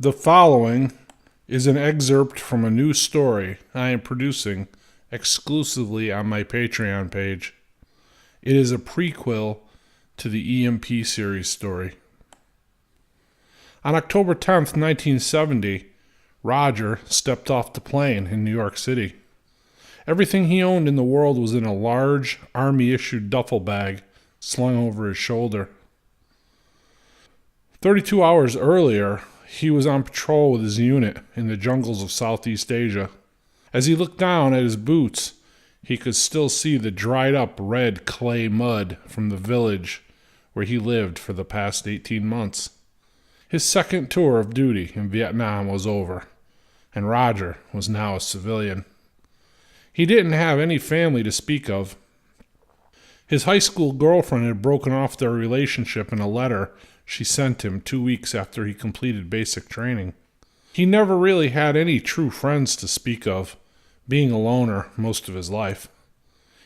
The following is an excerpt from a new story I am producing exclusively on my Patreon page. It is a prequel to the EMP Series story. On October 10th, 1970, Roger stepped off the plane in New York City. Everything he owned in the world was in a large, Army-issued duffel bag slung over his shoulder. 32 hours earlier, he was on patrol with his unit in the jungles of Southeast Asia. As he looked down at his boots, he could still see the dried-up red clay mud from the village where he lived for the past 18 months. His second tour of duty in Vietnam was over, and Roger was now a civilian. He didn't have any family to speak of. His high school girlfriend had broken off their relationship in a letter she sent him 2 weeks after he completed basic training. He never really had any true friends to speak of, being a loner most of his life.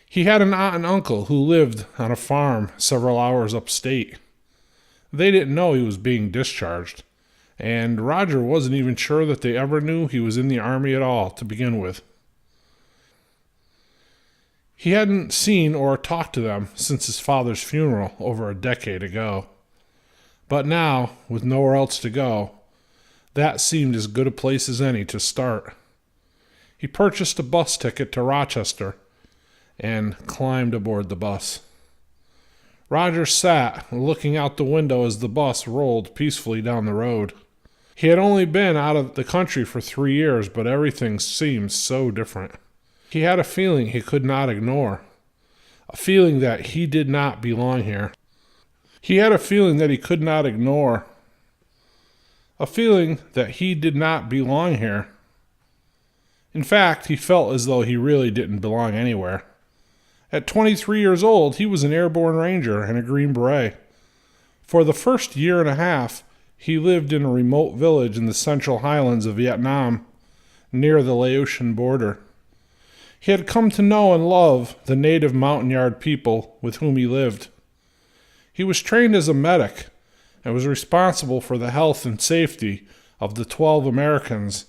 He had an aunt and uncle who lived on a farm several hours upstate. They didn't know he was being discharged, and Roger wasn't even sure that they ever knew he was in the Army at all to begin with. He hadn't seen or talked to them since his father's funeral over a decade ago. But now, with nowhere else to go, that seemed as good a place as any to start. He purchased a bus ticket to Rochester and climbed aboard the bus. Roger sat looking out the window as the bus rolled peacefully down the road. He had only been out of the country for 3 years, but everything seemed so different. He had a feeling he could not ignore, a feeling that he did not belong here. He had a feeling that he could not ignore, a feeling that he did not belong here. In fact, he felt as though he really didn't belong anywhere. At 23 years old, he was an airborne ranger and a Green Beret. For the first year and a half, he lived in a remote village in the central highlands of Vietnam, near the Laotian border. He had come to know and love the native mountain-yard people with whom he lived. He was trained as a medic and was responsible for the health and safety of the 12 Americans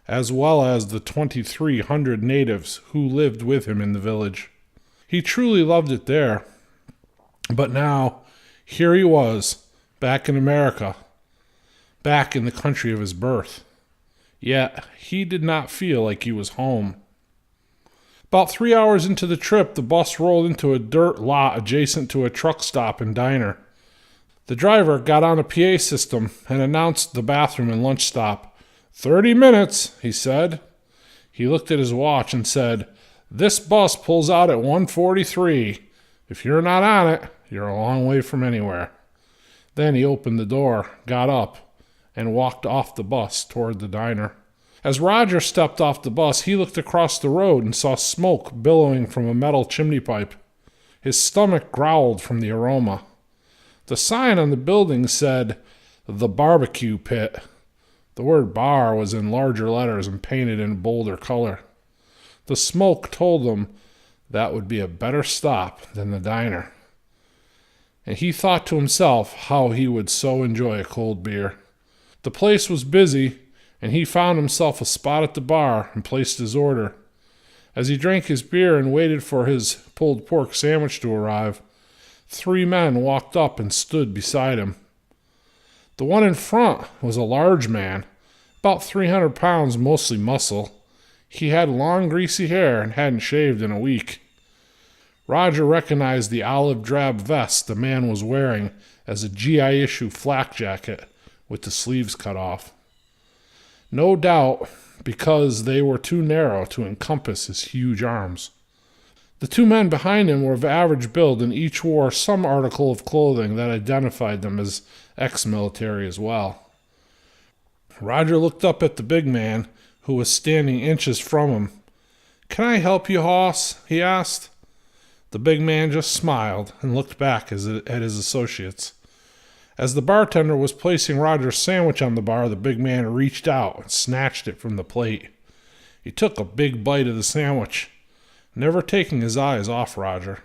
as well as the 2,300 natives who lived with him in the village. He truly loved it there. But now, here he was, back in America, back in the country of his birth. Yet, he did not feel like he was home. About 3 hours into the trip, the bus rolled into a dirt lot adjacent to a truck stop and diner. The driver got on a PA system and announced the bathroom and lunch stop. 30 minutes, he said. He looked at his watch and said, "This bus pulls out at 1:43. If you're not on it, you're a long way from anywhere." Then he opened the door, got up, and walked off the bus toward the diner. As Roger stepped off the bus, he looked across the road and saw smoke billowing from a metal chimney pipe. His stomach growled from the aroma. The sign on the building said, "The Barbecue Pit." The word bar was in larger letters and painted in bolder color. The smoke told him that would be a better stop than the diner. And he thought to himself how he would so enjoy a cold beer. The place was busy, and he found himself a spot at the bar and placed his order. As he drank his beer and waited for his pulled pork sandwich to arrive, 3 men walked up and stood beside him. The one in front was a large man, about 300 pounds, mostly muscle. He had long, greasy hair and hadn't shaved in a week. Roger recognized the olive drab vest the man was wearing as a GI issue flak jacket with the sleeves cut off. No doubt because they were too narrow to encompass his huge arms. The 2 men behind him were of average build, and each wore some article of clothing that identified them as ex-military as well. Roger looked up at the big man, who was standing inches from him. "Can I help you, hoss?" he asked. The big man just smiled and looked back at his associates. As the bartender was placing Roger's sandwich on the bar, the big man reached out and snatched it from the plate. He took a big bite of the sandwich, never taking his eyes off Roger.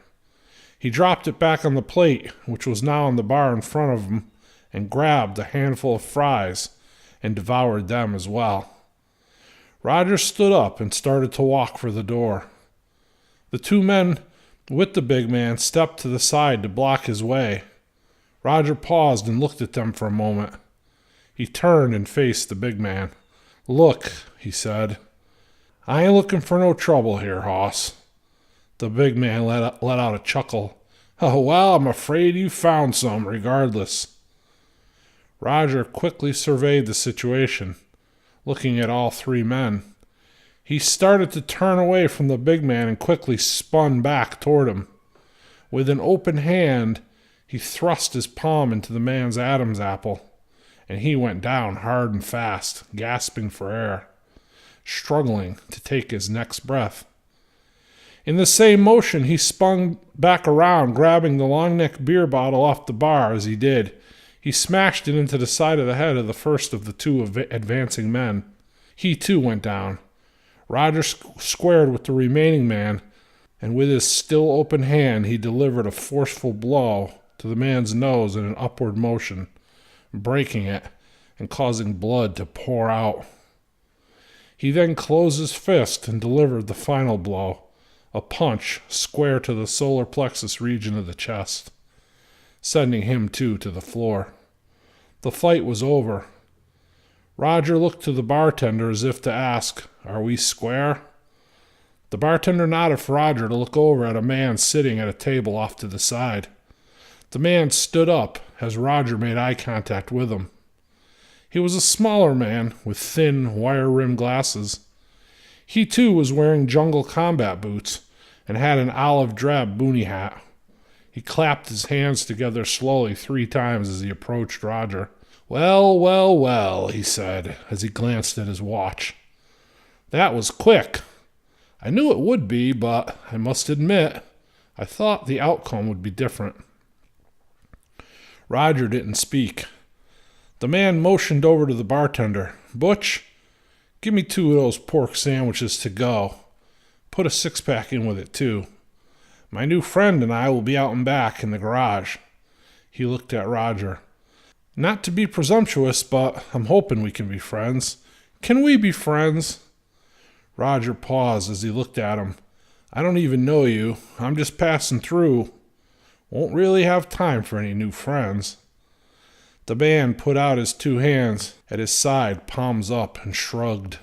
He dropped it back on the plate, which was now on the bar in front of him, and grabbed a handful of fries and devoured them as well. Roger stood up and started to walk for the door. The two men with the big man stepped to the side to block his way. Roger paused and looked at them for a moment. He turned and faced the big man. "Look," he said, "I ain't looking for no trouble here, hoss." The big man let out a chuckle. "Oh, well, I'm afraid you found some regardless." Roger quickly surveyed the situation, looking at all three men. He started to turn away from the big man and quickly spun back toward him. With an open hand, he thrust his palm into the man's Adam's apple, and he went down hard and fast, gasping for air, struggling to take his next breath. In the same motion, he spun back around, grabbing the long-necked beer bottle off the bar. As he did, he smashed it into the side of the head of the first of the two advancing men. He too went down. Roger squared with the remaining man, and with his still open hand, he delivered a forceful blow to the man's nose in an upward motion, breaking it and causing blood to pour out. He then closed his fist and delivered the final blow, a punch square to the solar plexus region of the chest, sending him too to the floor. The fight was over. Roger looked to the bartender as if to ask, "Are we square?" The bartender nodded for Roger to look over at a man sitting at a table off to the side. The man stood up as Roger made eye contact with him. He was a smaller man with thin, wire-rimmed glasses. He too was wearing jungle combat boots and had an olive drab boonie hat. He clapped his hands together slowly 3 times as he approached Roger. "Well, well, well," he said as he glanced at his watch. "That was quick. I knew it would be, but I must admit, I thought the outcome would be different." Roger didn't speak. The man motioned over to the bartender. "Butch, give me 2 of those pork sandwiches to go. Put a 6-pack in with it, too. My new friend and I will be out and back in the garage." He looked at Roger. "Not to be presumptuous, but I'm hoping we can be friends. Can we be friends?" Roger paused as he looked at him. "I don't even know you. I'm just passing through. Won't really have time for any new friends." The man put out his 2 hands at his side, palms up, and shrugged.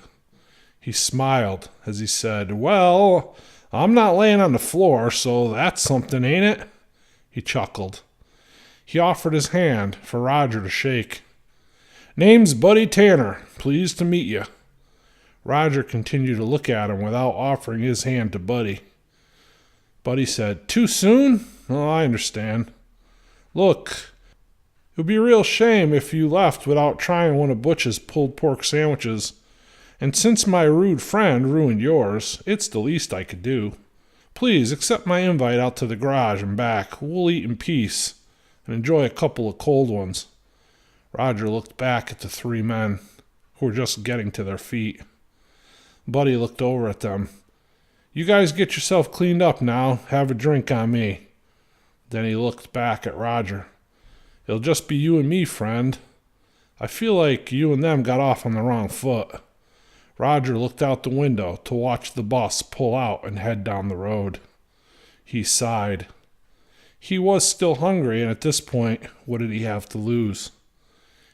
He smiled as he said, "Well, I'm not laying on the floor, so that's something, ain't it?" He chuckled. He offered his hand for Roger to shake. "Name's Buddy Tanner. Pleased to meet you." Roger continued to look at him without offering his hand to Buddy. Buddy said, "Too soon? Oh, I understand. Look, it would be a real shame if you left without trying one of Butch's pulled pork sandwiches. And since my rude friend ruined yours, it's the least I could do. Please accept my invite out to the garage and back. We'll eat in peace and enjoy a couple of cold ones." Roger looked back at the 3 men who were just getting to their feet. Buddy looked over at them. "You guys get yourself cleaned up now. Have a drink on me." Then he looked back at Roger. "It'll just be you and me, friend. I feel like you and them got off on the wrong foot." Roger looked out the window to watch the bus pull out and head down the road. He sighed. He was still hungry, and at this point, what did he have to lose?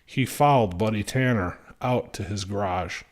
He followed Buddy Tanner out to his garage.